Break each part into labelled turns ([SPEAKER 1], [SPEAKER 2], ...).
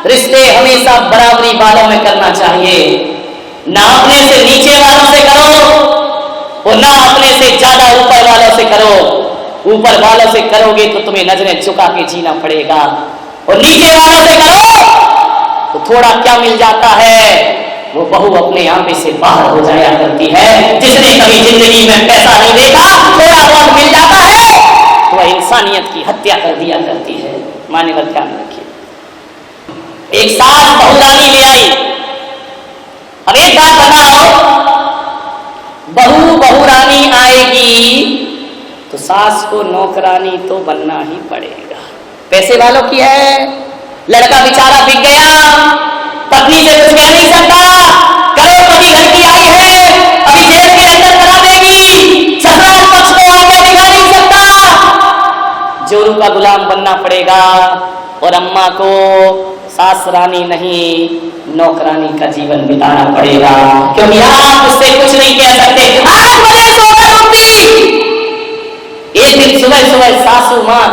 [SPEAKER 1] रिश्ते हमेशा बराबरी वालों में करना चाहिए, ना अपने से नीचे वालों से करो और ना अपने से ज्यादा ऊपर वालों से करो। ऊपर वालों से करोगे तो तुम्हें नजरें झुका के जीना पड़ेगा, और नीचे वालों से करो तो थोड़ा क्या मिल जाता है, वो बहू अपने आंखें से बाहर हो जाया करती है। जिसने कभी जिंदगी में पैसा नहीं देखा, थोड़ा बहुत मिल जाता है तो वह इंसानियत की हत्या कर दिया करती है। माने पर ध्यान रखिए। एक सास बहुरानी ले आई। अब एक बात बताओ, बहू बहुरानी आएगी तो सास को नौकरानी तो बनना ही पड़ेगा। पैसे वालों की है, लड़का बेचारा बिक गया, पत्नी से कुछ कह नहीं सकता, करोड़पति घर की आई है, अभी जेल के अंदर करा देगी, ससुराल पक्ष में आगे दिखा नहीं सकता, जोरू का गुलाम बनना पड़ेगा। और अम्मा को सास रानी नहीं, नौकरानी का जीवन बिताना पड़ेगा, क्योंकि आप उससे कुछ नहीं कह सकते। 8 बजे सोकर उठती। एक दिन सुबह सुबह सासू मां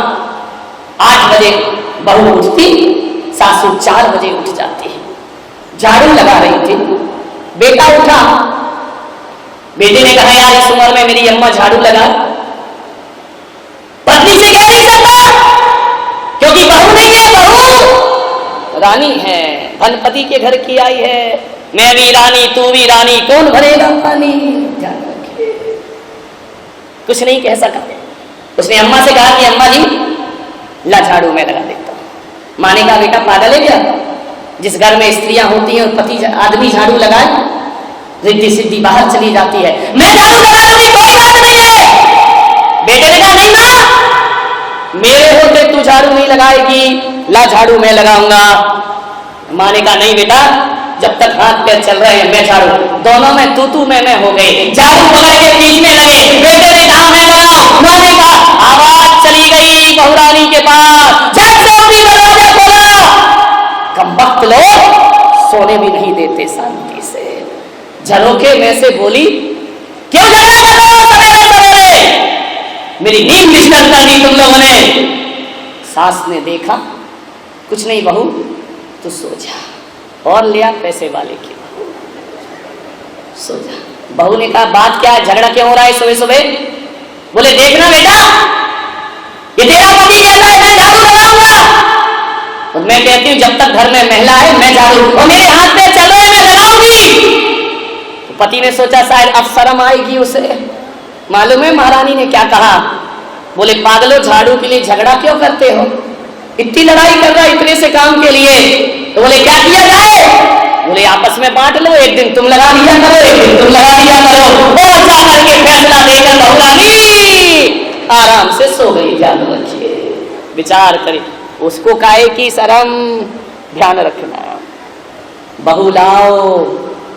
[SPEAKER 1] 8 बजे बहू उठती, सासू 4 बजे उठ जाती। झाड़ू लगा रही थी, बेटा उठा। बेटे ने कहा यार इस उम्र में मेरी अम्मा झाड़ू लगा। पत्नी से कह नहीं सकता, क्योंकि बहू नहीं है, बहू रानी है, धनपति के घर की आई है। मैं भी रानी, तू भी रानी, कौन भरेगा पानी। ध्यान रखिए, कुछ नहीं कह सका। उसने अम्मा से कहा कि अम्मा जी ला झाड़ू मैं लगा देता हूं। माँ ने कहा बेटा पागल है क्या, जिस घर में स्त्रियां होती हैं और पति आदमी झाड़ू लगाए, रिद्धि सिद्धि बाहर चली जाती है। मैं झाड़ू लगा दूंगी, कोई बात नहीं है। बेटे ने कहा नहीं मां, मेरे होते तू झाड़ू नहीं लगाएगी, ला झाड़ू मैं लगाऊंगा। माँ ने कहा नहीं बेटा, जब तक हाथ पैर चल रहे हैं मैं झाड़ू। दोनों में तू मैं हो गई, झाड़ू पकड़ के बीच में लगे। बेटे ने कहा मैं लगाऊं। माँ ने कहा आवाज चली गई बहुरानी के पास, झट से अपनी दरवाजा खोला। कमबख्त लोग सोने भी नहीं देते शांति से। झरोखे में से बोली क्यों झगड़ा कर रहे हो सवेरे सवेरे, मेरी नींद डिस्टर्ब कर दी तुम लोगों ने। सास ने देखा कुछ नहीं बहू तू सो जा, और लिया पैसे वाले की बहू, सो जा। बहू ने कहा बात क्या है, झगड़ा क्यों हो रहा है सुबह सुबह। बोले देखना बेटा, ये तेरा पति कहता है मैं झाड़ू लगाऊंगा, और मैं कहती हूँ जब तक घर में महिला है मैं झाड़ू, और मेरे हाथ में चल रहे मैं लगाऊंगी। तो पति ने सोचा शायद अब शर्म आएगी उसे। मालूम है महारानी ने क्या कहा, बोले पागलो झाड़ू के लिए झगड़ा क्यों करते हो, इतनी लड़ाई कर रहा इतने से काम के लिए। तो बोले क्या किया जाए, बोले आपस में बांट लो, एक दिन तुम लगा लिया करो, एक दिन तुम लगा लिया करो। और जा करके फैसला देकर बहुरानी आराम से सो गई। ध्यान रखिए, विचार करिए, उसको काहे की शर्म, ध्यान रखना। बहू लाओ,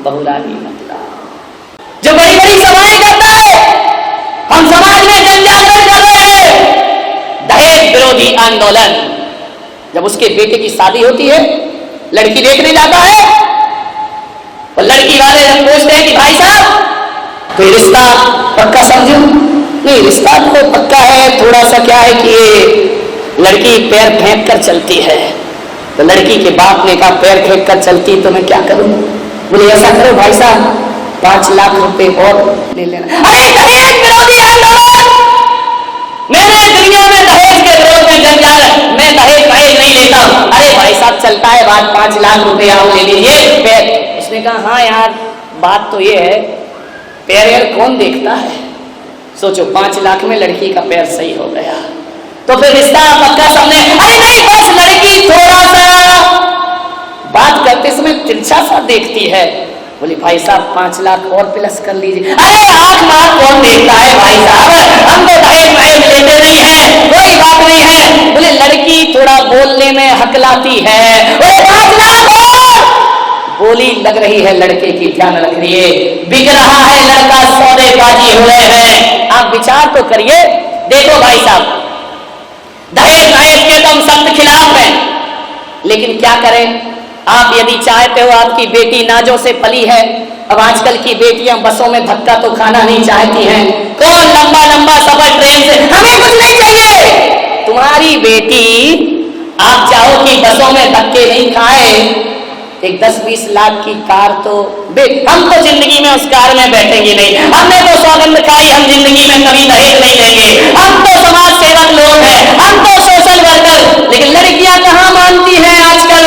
[SPEAKER 1] बहुरानी मत लाओ। जो बड़ी बड़ी सभाएं करता है, हम समाज में जन जागरण कर रहे हैं, दहेज विरोधी आंदोलन। जब उसके बेटे की शादी होती है, लड़की देखने जाता है, और लड़की वाले जब पूछते हैं कि भाई साहब कोई रिश्ता पक्का समझूं, नहीं रिश्ता तो पक्का है, थोड़ा सा क्या है कि ये लड़की पैर फेंक कर चलती है। तो लड़की के बाप ने कहा पैर फेंक कर चलती तो मैं क्या करूं। बोले ऐसा करो भाई साहब 5 लाख रुपए और ले लेना। अरे दहेज विरोधी आंदोलन, मैंने दुनिया में दहेज के विरोध में जंजाल, मैं दहेज नहीं लेता हूं। अरे भाई साहब चलता है बात 5 लाख रुपए आओ ले लीजिए। उसने कहा हाँ यार बात तो ये है, पैर कौन देखता है, सोचो 5 लाख में लड़की का पैर सही हो गया तो फिर रिश्ता पक्का समझे। अरे नहीं बस लड़की थोड़ा सा बात करते समय तिरछा सा देखती है। बोले भाई साहब 5 लाख और प्लस कर लीजिए। अरे 8 लाख कौन देखता है भाई साहब, हम तो दहेज लेते नहीं है, कोई बात नहीं है। बोले लड़की थोड़ा बोलने में हकलाती है, 5 लाख और बोली लग रही है लड़के की। ध्यान रखिए, बिक रहा है लड़का, सौदेबाजी हुए हैं। आप विचार तो करिए। देखो भाई साहब दहेज के तो हम सख्त खिलाफ हैं, लेकिन क्या करें, आप यदि चाहते हो आपकी बेटी नाजों से पली है। अब आजकल की बेटियां बसों में धक्का तो खाना नहीं चाहती हैं, कौन लंबा लंबा सफर ट्रेन से, हमें कुछ नहीं चाहिए। तुम्हारी बेटी आप चाहो कि बसों में धक्के नहीं खाए, एक 10-20 लाख की कार तो हम तो जिंदगी में उस कार में बैठेंगे नहीं, हमने तो सौगंध खाई, हम जिंदगी में कभी दहेज नहीं लेंगे, हम तो समाज सेवक लोग हैं, हम तो सोशल वर्कर। लेकिन लड़कियां कहाँ मानती हैं आजकल,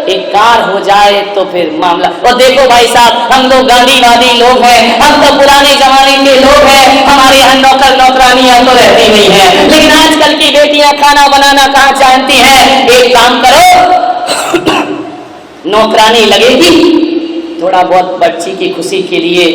[SPEAKER 1] एक कार हो जाए तो फिर मामला। और देखो भाई साहब, हम लोग गांधीवादी लोग हैं, हम तो पुराने जमाने के लोग हैं, हमारे यहाँ नौकर नौकरानियां तो रहती नहीं है। लेकिन आजकल की बेटियां खाना बनाना कहाँ जानती हैं। एक काम करो, नौकरानी लगेगी थोड़ा बहुत बच्ची की खुशी के लिए।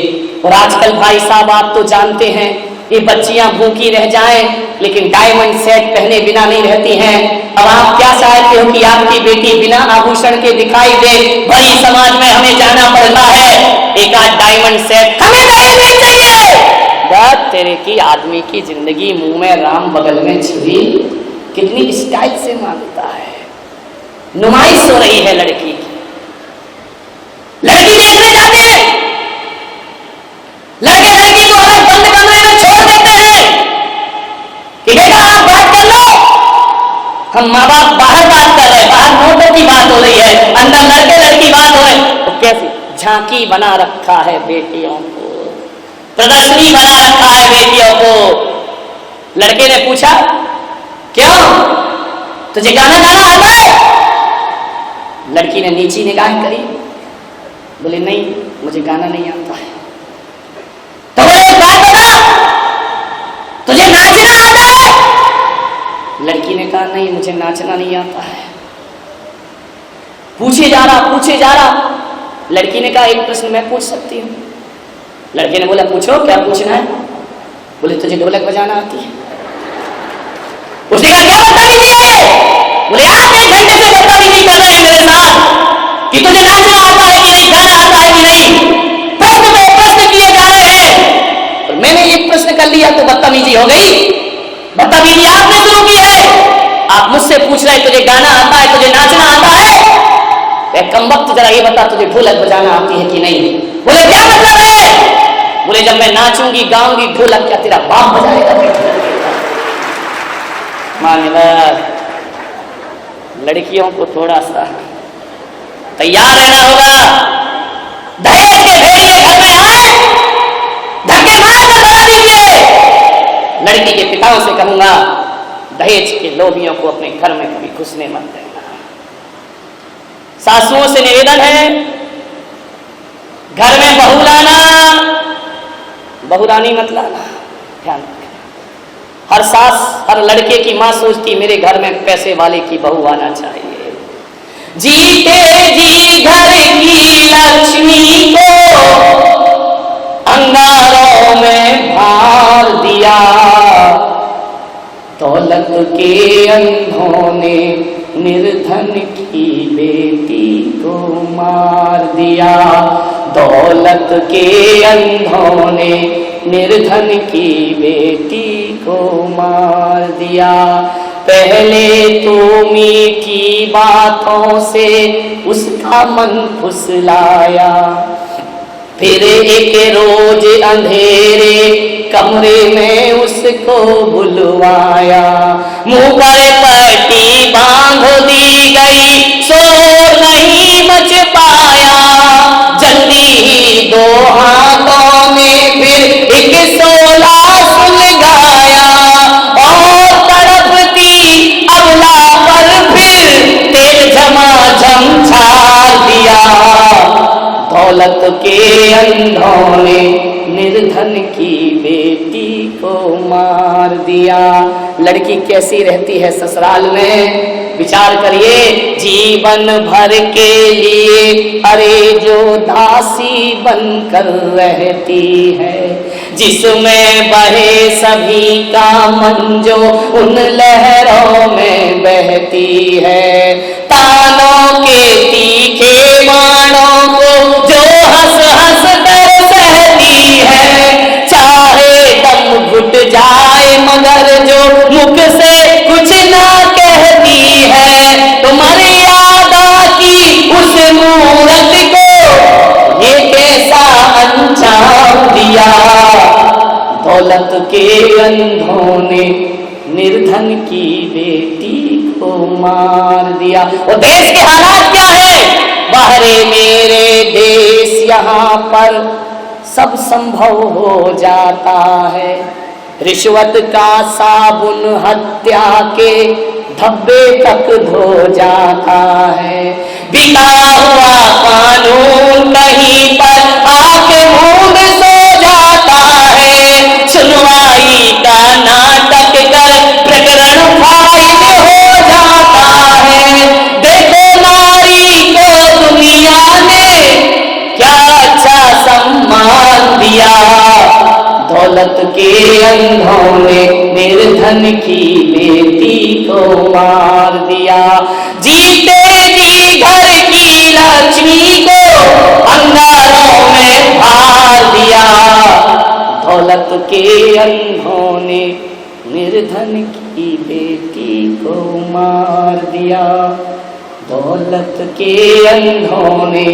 [SPEAKER 1] और आजकल भाई साहब आप तो जानते हैं, ये बच्चियां भूखी रह जाएं लेकिन डायमंड सेट पहने बिना नहीं रहती हैं। अब आप क्या चाहते हो कि आपकी बेटी बिना आभूषण के दिखाई दे? भरी समाज में हमें जाना पड़ता है, एक आध डायमंड सेट हमें नहीं चाहिए। बात तेरे की आदमी की जिंदगी मुंह में राम बगल में छुरी, कितनी स्टाइल से मांगता है। नुमाइश हो रही है लड़की की, लड़की देखने जाते हैं, लड़के लड़की को अलग बंद कमरे में छोड़ देते हैं कि बेटा आप बात कर लो। हम माँ बाप बाहर बात कर रहे हैं, बाहर नोटों की बात हो रही है, अंदर लड़के लड़की बात हो रहे हैं। तो कैसी झांकी बना रखा है बेटियों को, प्रदर्शनी बना रखा है बेटियों को। लड़के ने पूछा क्यों, तुझे गाना गाना आता है? लड़की ने नीची निगाह करी, बोले नहीं मुझे गाना नहीं आता है। तो बोले एक बात बता, तुझे नाचना आता है? लड़की ने कहा नहीं मुझे नाचना नहीं आता है। पूछे जा रहा। लड़की ने कहा एक प्रश्न मैं पूछ सकती हूँ? लड़के ने बोला पूछो, क्या पूछना है? बोले तुझे ढोलक बजाना आती है? उसने कहा क्या बदतमीजी है? बोले आप 1 घंटे से बदतमीजी कर रहे हैं मेरे साथ कि तुझे नाचना आता है कि नहीं, गाना आता है कि नहीं। प्रश्न किए जा रहे हैं और मैंने एक प्रश्न कर लिया तो बदतमीजी हो गई। बदतमीजी आपने शुरू की है। आप मुझसे पूछ रहे तुझे गाना आता है, तुझे नाचना आता है? कम वक्त जरा ये बता तुझे ढोलक बजाना आती है कि नहीं? बोले क्या मतलब है? बोले जब मैं नाचूंगी गाऊंगी ढोलक क्या तेरा बाप बजाएगा? मान्यवर लड़कियों को थोड़ा सा तैयार रहना होगा। दहेज के भेड़िए घर में आए, धक्के मार कर भगा दीजिए। लड़की के पिताओं से कहूंगा दहेज के लोभियों को अपने घर में कभी घुसने मत देना। सासुओं से निवेदन है, घर में बहू लाना, बहुरानी मत लाना, ध्यान रखें। हर सास हर लड़के की मां सोचती मेरे घर में पैसे वाले की बहू आना चाहिए। जीते जी घर की लक्ष्मी को अंगारों में भार दिया, दौलत के अंधों ने निर्धन की बेटी को मार दिया। दौलत के अंधों ने निर्धन की बेटी को मार दिया। पहले तो मीठी बातों से उसका मन फुसलाया, फिर एक रोज अंधेरे कमरे में उसको बुलवाया। मुंह पर पट्टी बांध दी गई, शोर नहीं मच पाया। जल्दी ही 2 हाथों में फिर एक 16 सुलगाया और तड़पती अबला पर फिर तेल झमाझम छाड़ दिया। दौलत के अंधों ने निर्धन की बेटी को मार दिया। लड़की कैसी रहती है ससुराल में, विचार करिए। जीवन भर के लिए अरे जो दासी बनकर रहती है, जिसमें बहे सभी का मन जो उन लहरों में बहती है। तानों के तीखे बाणों को जो हंस हंस कर सहती है, चाहे दम घुट जाए मगर जो मुख से कुछ ना कहती है। तो मर्यादा की उस मूरत को ये कैसा अंजाम दिया। दौलत के अंधों ने निर्धन की बेटी को मार मार दिया। वो देश के हालात क्या है? बाहरे मेरे देश यहाँ पर सब संभव हो जाता है। रिश्वत का साबुन हत्या के धब्बे तक धो जाता है। बिका हुआ कानून कहीं पर आके मुंह में सो जाता है। सुनवाई का नाटक कर प्रकरण फाइल हो जाता है। देखो नारी को दुनिया ने क्या अच्छा सम्मान दिया। दौलत के अंधों ने निर्धन की बेटी को मार दिया। जीते जी घर की लक्ष्मी को अंगारों में भार दिया। दौलत के अंधों ने निर्धन की बेटी को मार दिया। दौलत के अंधों ने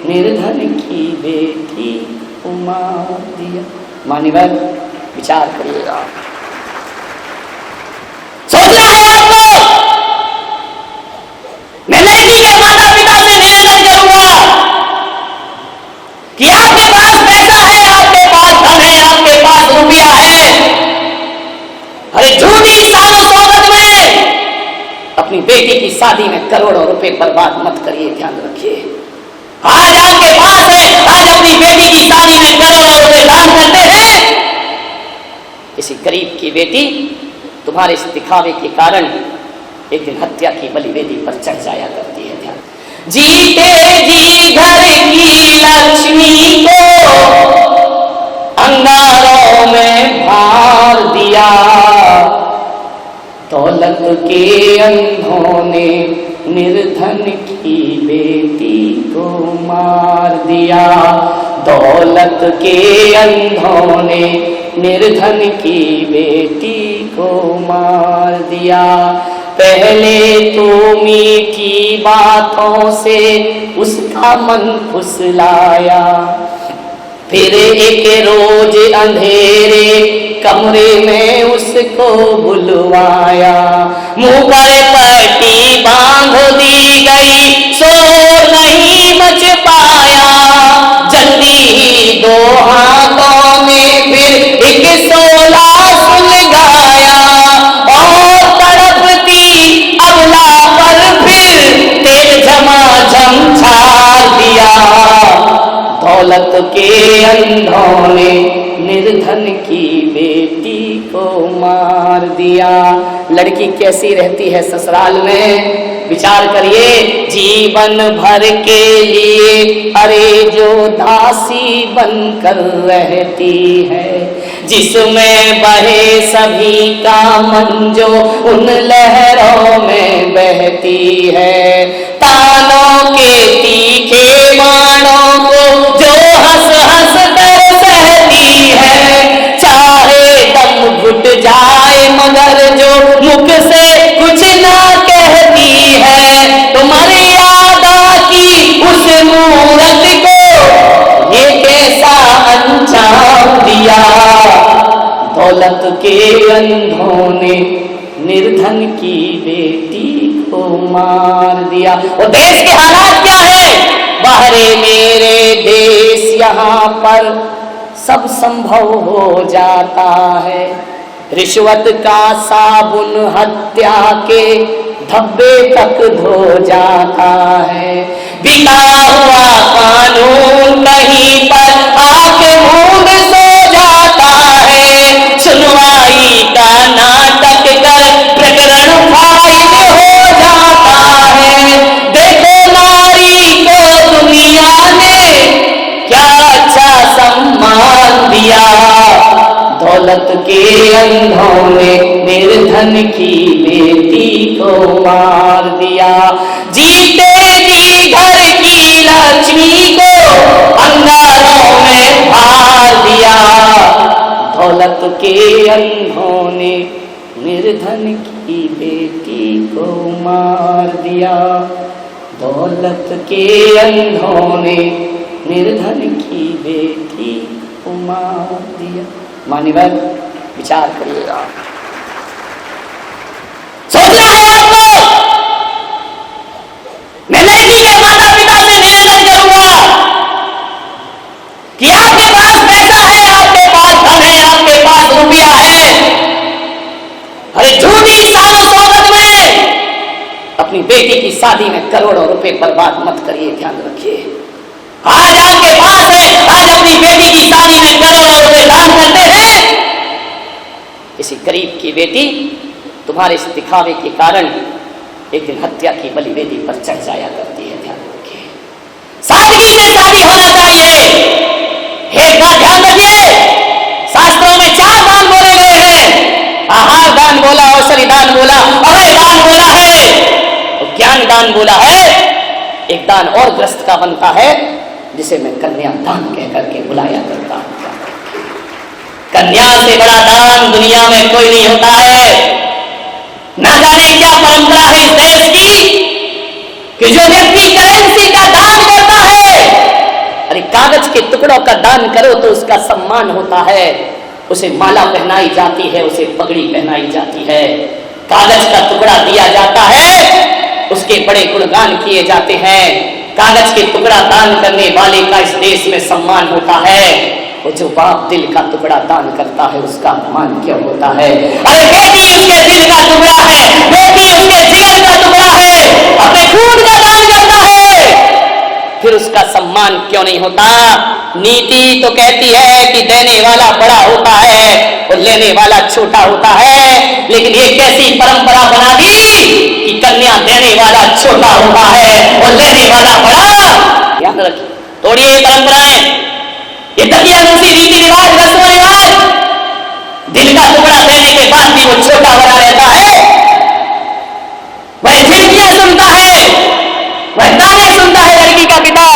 [SPEAKER 1] निर्धन की बेटी को मार दिया। मान्यवर विचार करिएगा, सोचना है आपको। मैं लड़की के माता पिता से निवेदन करूंगा कि आपके पास पैसा है, आपके पास धन है, आपके पास रुपया है, अरे झूठी सालों सोबत में अपनी बेटी की शादी में करोड़ों रुपए बर्बाद मत करिए, ध्यान रखिए। आज आपके पास है, आज अपनी बेटी की शादी में करोड़ों रुपए दान करते हैं। किसी गरीब की बेटी तुम्हारे इस दिखावे के कारण एक दिन हत्या की बलिवेदी पर चढ़ जाया करती है। ध्यान, जीते जी घर की लक्ष्मी को अंगारों में भार दिया। दौलत के अंधों ने निर्धन की बेटी को मार दिया। दौलत के अंधों ने निर्धन की बेटी को मार दिया। पहले तो मीठी बातों से उसका मन फुसलाया, फिर एक रोज अंधेरे कमरे में उसको बुलवाया। मुंह पर पट्टी बांध दी गई, शोर नहीं मच पाया। जल्दी ही दो हाथों में फिर एक सोला सुलगाया और तड़पती अबला पर फिर तेज झमाझम छाड़ दिया। दौलत के अंधों ने निर्धन की बेटी को मार दिया। लड़की कैसी रहती है ससुराल में? विचार करिए। जीवन भर के लिए अरे जो दासी बनकर रहती है, जिसमें बहे सभी का मन जो उन लहरों में बहती है। तानों के तीखे बाणों को जो हंस हंस कर सहती है। चाहे दम घुट जाए मगर जो मुख से कुछ ना कहती है। तो मर्यादा की उस मूरत को ये कैसा अंजाम दिया। दौलत के अंधों ने निर्धन की बेटी को मार दिया। और देश के हालात क्या है? बाहरे मेरे देश यहाँ पर सब संभव हो जाता है। रिश्वत का साबुन हत्या के धब्बे तक धो जाता है। बिका हुआ कानून कहीं पर आके मुंह में सो जाता है। सुनवाई का नाटक कर प्रकरण फाइल हो जाता है। देखो नारी को दुनिया ने क्या अच्छा सम्मान दिया। दौलत के अंधों ने निर्धन की बेटी को मार दिया। जीते जी घर की लक्ष्मी को अंगारों में भार दिया। दौलत के अंधों ने निर्धन की बेटी को मार दिया। दौलत के अंधों ने निर्धन की बेटी को मार दिया। मान्यवर विचार करिएगा, सोचना है आपको। अपनी बेटी की शादी में करोड़ों रुपए बर्बाद मत करिए, ध्यान रखिए। आज आपके पास है, आज अपनी बेटी की शादी में करोड़ों रुपए दान करते हैं, किसी गरीब की बेटी तुम्हारे इस दिखावे के कारण एक दिन हत्या की बलिवेदी पर चढ़ जाया करती है, ध्यान रखिए। सादगी से शादी होना चाहिए। एक बात ध्यान रखिए, शास्त्रों में 4 दान बोले गए हैं। आहार दान बोला, औषधि दान बोला, अभय दान बोला है, और ज्ञान दान बोला है। एक दान और ग्रस्त का बनता है जिसे मैं कन्या दान कह करके बुलाया करता हूं। कन्या से बड़ा दान दुनिया में कोई नहीं होता है। ना जाने क्या परंपरा है इस देश की कि जो व्यक्ति करेंसी का दान करता है, अरे कागज के टुकड़ों का दान करो तो उसका सम्मान होता है, उसे माला पहनाई जाती है, उसे पगड़ी पहनाई जाती है। कागज का टुकड़ा दिया जाता है, उसके बड़े गुणगान किए जाते हैं। कागज के टुकड़ा दान करने वाले का इस देश में सम्मान होता है। वो जो बाप दिल का टुकड़ा दान करता है उसका अपमान क्यों होता है? अरे बेटी उसके दिल का टुकड़ा है, बेटी उसके जिगर का टुकड़ा है, अपने खून का दान करता है, फिर उसका सम्मान क्यों नहीं होता? नीति तो कहती है कि देने वाला बड़ा होता है और लेने वाला छोटा होता है, लेकिन ये कैसी परंपरा बना दी कि कन्या देने वाला छोटा होता है और लेने वाला बड़ा। याद रखिए, तोड़िए परंपराएं, ये दकियानुसी रीति रिवाज, रस्म रिवाज। दिल का टुकड़ा देने के बाद भी वो छोटा बना रहता है, वह झिड़कियां सुनता है, वह ताने सुनता है लड़की का पिता।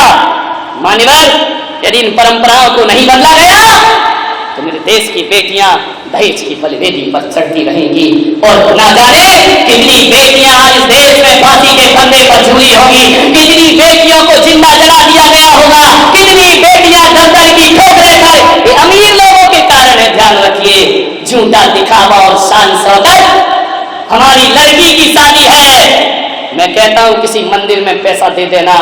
[SPEAKER 1] मान्यवर, यदि इन परंपराओं को नहीं बदला गया तो मेरे देश की बेटियां दहेज की बलिवेदी पर चढ़ती रहेंगी, और ना जाने कितनी बेटियां इस देश में फांसी के फंदे पर झूली होंगी, कितनी बेटियों को जिंदा जला दिया गया होगा, कितनी बेटियां दर की ठोकरें खाए। ये अमीर लोगों के कारण है, ध्यान रखिए। झूठा दिखावा और शान शौकत। हमारी लड़की की शादी है, मैं कहता हूं किसी मंदिर में पैसा दे देना,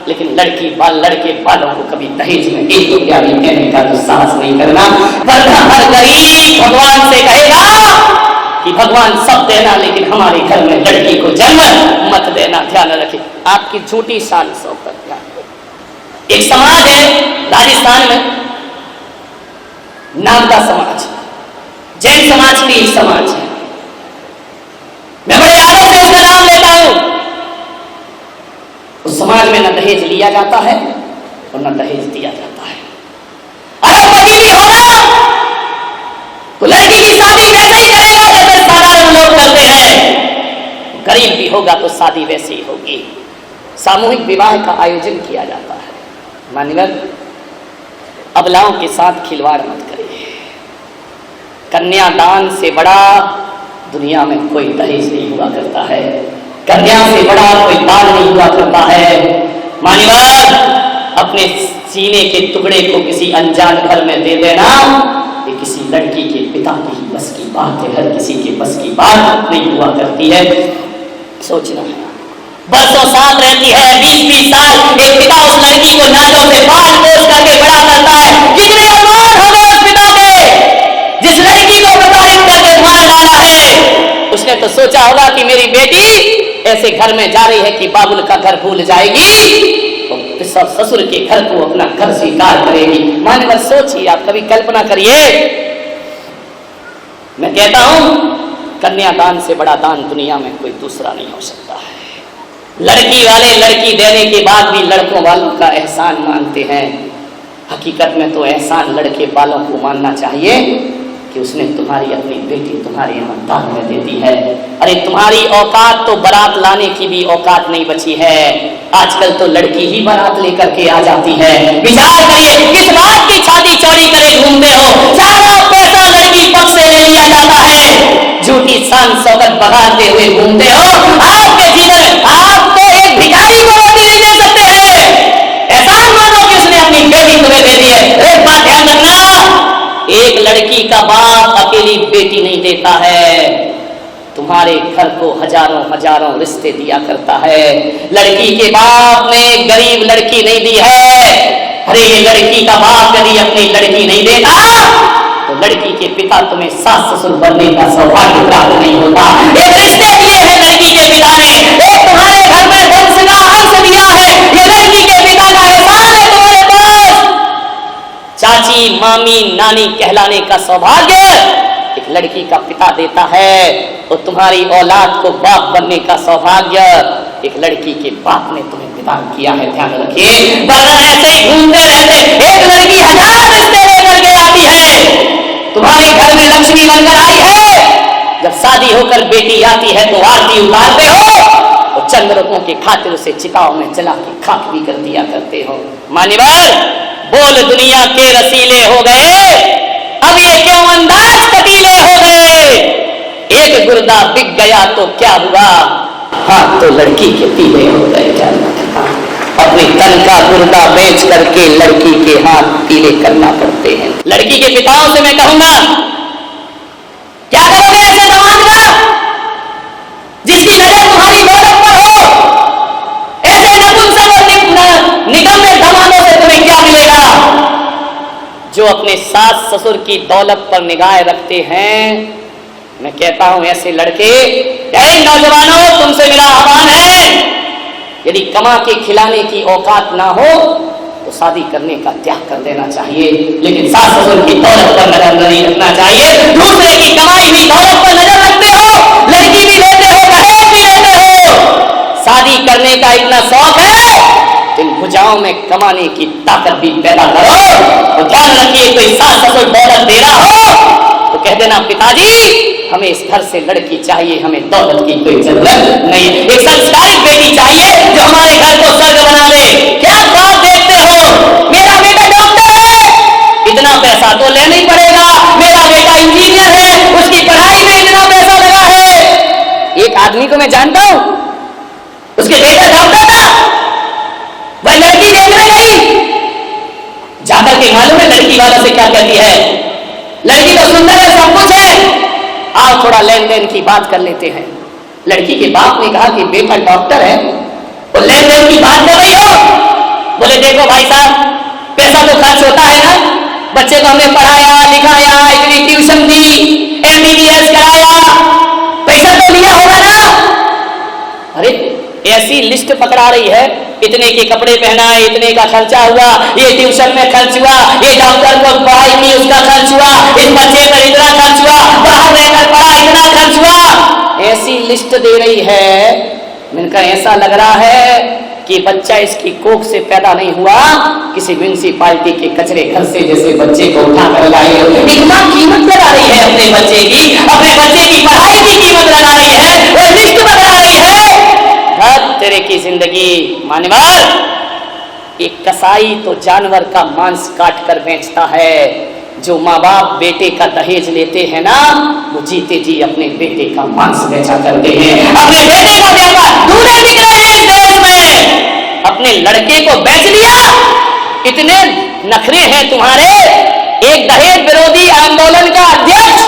[SPEAKER 1] लेकिन लड़के बालों को कभी दहेज में 1 रुपया भी देने का तो साहस नहीं करना, वरना हर गरीब भगवान से कहेगा कि भगवान सब देना लेकिन हमारे घर में लड़की को जन्म मत देना। ध्यान रखिए, आपकी झूठी शान शौकत। एक समाज है राजस्थान में, नागदा समाज, जैन समाज की समाज है। मैं बड़े आदर से उसका नाम लेता हूं। उस समाज में न दहेज लिया जाता है और न दहेज दिया जाता है। अगर पति भी होगा तो लड़की की शादी वैसे ही करेगा जैसे साधारण लोग करते हैं। गरीब भी होगा तो शादी वैसे ही होगी। सामूहिक विवाह का आयोजन किया जाता है। मान्यवर, अबलाओं के साथ खिलवाड़ मत करिए। कन्यादान से बड़ा दुनिया में कोई दहेज नहीं हुआ करता है, कन्या से बड़ा कोई दान नहीं हुआ करता है। मान्यवर, अपने सीने के टुकड़े को किसी अनजान घर में दे देना ये किसी लड़की के पिता की बस की बात है, हर किसी के बस की बात नहीं हुआ करती है। सोचना है, बरसों साथ रहती है, 20-20 साल, एक पिता उस लड़की को नाचों से पाल पोस करके बड़ा करता है। कितने अरमान होंगे उस पिता के जिस लड़की को प्रताड़ित करके मार डाला है। उसने तो सोचा होगा कि मेरी बेटी ऐसे घर में जा रही है कि बाबुल का घर भूल जाएगी तो सब ससुर के घर को अपना घर स्वीकार करेगी। मान्यवर, सोचिए, आप कभी कल्पना करिए। मैं कहता हूं कन्यादान से बड़ा दान दुनिया में कोई दूसरा नहीं हो सकता है। लड़की वाले लड़की देने के बाद भी लड़कों वालों का एहसान मानते हैं। हकीकत में तो एहसान लड़के वालों को मानना चाहिए कि उसने तुम्हारी अपनी बेटी तुम्हारे यहाँ दान में दे दी है। अरे तुम्हारी औकात तो बारात लाने की भी औकात नहीं बची है। आजकल तो लड़की ही बारात लेकर के आ जाती है। विचार करिए, किस बात की छाती चौड़ी करे घूमते हो? सारा पैसा लड़की पक्ष से ले लिया जाता है, झूठी शान शौकत बगाते हुए घूमते हो। आपके जीवन आप तो एक भिखारी को रोटी नहीं दे सकते हैं। एहसान मानो कि उसने अपनी बेटी तुम्हें दे दी है। एक बात ध्यान रखना, एक लड़की का बाप अकेली बेटी नहीं देता है, तुम्हारे घर को हजारों हजारों रिश्ते दिया करता है। लड़की के बाप ने गरीब लड़की नहीं दी है। अरे ये लड़की का बाप यदि अपनी लड़की नहीं देता तो लड़की के पिता तुम्हें सास ससुर बनने का सौभाग्य प्राप्त नहीं होता। एक रिश्ते दिए हैं लड़की के पिता ने, एक मामी नानी कहलाने का सौभाग्य एक लड़की का पिता देता है, और तुम्हारी औलाद को बाप बनने का सौभाग्य एक लड़की के बाप ने तुम्हें प्रदान किया है। ध्यान रखिए, वरना ऐसे ही घूमते रहते एक लड़की 1000 रिश्ते लेकर के आती है, तुम्हारे घर में लक्ष्मी बनकर आई है, जब शादी होकर बेटी आती है तो आरती उतारते हो और चंद रुपयों की खातिर उसे चिताओं में जला के खाक भी कर दिया करते हो। मान्यवर, बोल दुनिया के रसीले हो गए, अब ये क्यों अंदाज कटीले हो गए। एक गुर्दा बिक गया तो क्या हुआ, हाँ तो लड़की के पीले हो गए। क्या अपने तन का गुर्दा बेच करके लड़की के हाथ पीले करना पड़ते हैं। लड़की के पिताओं से मैं कहूंगा, क्या करोगे ऐसे समाज का जिसकी नजर तुम्हारी दौलत पर हो। ऐसे नपुंसक और निकम्मे धमालों से तुम्हें क्या मिलेगा। जो अपने सास ससुर की दौलत पर निगाह रखते हैं, मैं कहता हूं ऐसे लड़के, नौजवानों तुमसे मेरा आह्वान है, यदि कमा के खिलाने की औकात ना हो तो शादी करने का त्याग कर देना चाहिए, लेकिन सास ससुर की दौलत पर नजर नहीं रखना चाहिए। दूसरे की कमाई हुई दौलत पर नजर रखते हो, लड़की भी लेते हो, दहेज भी लेते हो, शादी करने का इतना शौक है, इन भुजाओं में कमाने की ताकत भी पैदा करो। और ध्यान रखिए, कोई सास ससुर दौलत दे रहा हो तो कह देना, पिताजी हमें इस घर से लड़की चाहिए, हमें दौलत की कोई जरूरत नहीं। एक संस्कारिक बेटी चाहिए जो हमारे घर को स्वर्ग बना दे। क्या ख्वाब देखते हो, मेरा बेटा डॉक्टर है, इतना पैसा तो लेना ही पड़ेगा, मेरा बेटा इंजीनियर है, उसकी पढ़ाई में इतना पैसा लगा है। एक आदमी को मैं जानता हूं, उसके बेटा डॉक्टर था, वह लड़की देखने गई, जाकर के मालूम है लड़की वालों से क्या कहती है, लड़की तो सुंदर है, सब कुछ है, आओ थोड़ा लेन देन की बात कर लेते हैं। लड़की के बाप ने कहा कि बेटा डॉक्टर है और लेन देन की बात कर रही हो। बोले देखो भाई साहब, पैसा तो खर्च होता है ना, बच्चे को हमने पढ़ाया लिखाया, इतनी ट्यूशन दी, MBBS कराया, पैसा तो लिया होगा ना। अरे ऐसी लिस्ट पकड़ा रही है, इतने के कपड़े पहनाए, इतने का खर्चा हुआ, ये ट्यूशन में खर्च हुआ, ये डॉक्टर को पढ़ाई की उसका खर्च हुआ, इस बच्चे पर इतना खर्च हुआ, बाहर रहकर पढ़ा इतना खर्च हुआ, ऐसी लिस्ट दे रही है। मैंने कहा ऐसा लग रहा है कि बच्चा इसकी कोख से पैदा नहीं हुआ, किसी म्यूनिसिपालिटी के कचरे घर से जैसे बच्चे को उठा कर लाई हो। इतना कीमत लगा रही है अपने बच्चे की, अपने बच्चे की पढ़ाई की कीमत लगा रही है, वो लिस्ट बना रही है। तेरे की जिंदगी। मानवर, एक कसाई तो जानवर का मांस काट कर बेचता है, जो माँ बाप बेटे का दहेज लेते हैं ना, वो जीते जी अपने बेटे का मांस बेचा करते हैं, अपने बेटे का व्यापार दूल्हे बिक रहे हैं इस देश में, अपने लड़के को बेच लिया। इतने नखरे हैं तुम्हारे। एक दहेज विरोधी आंदोलन का अध्यक्ष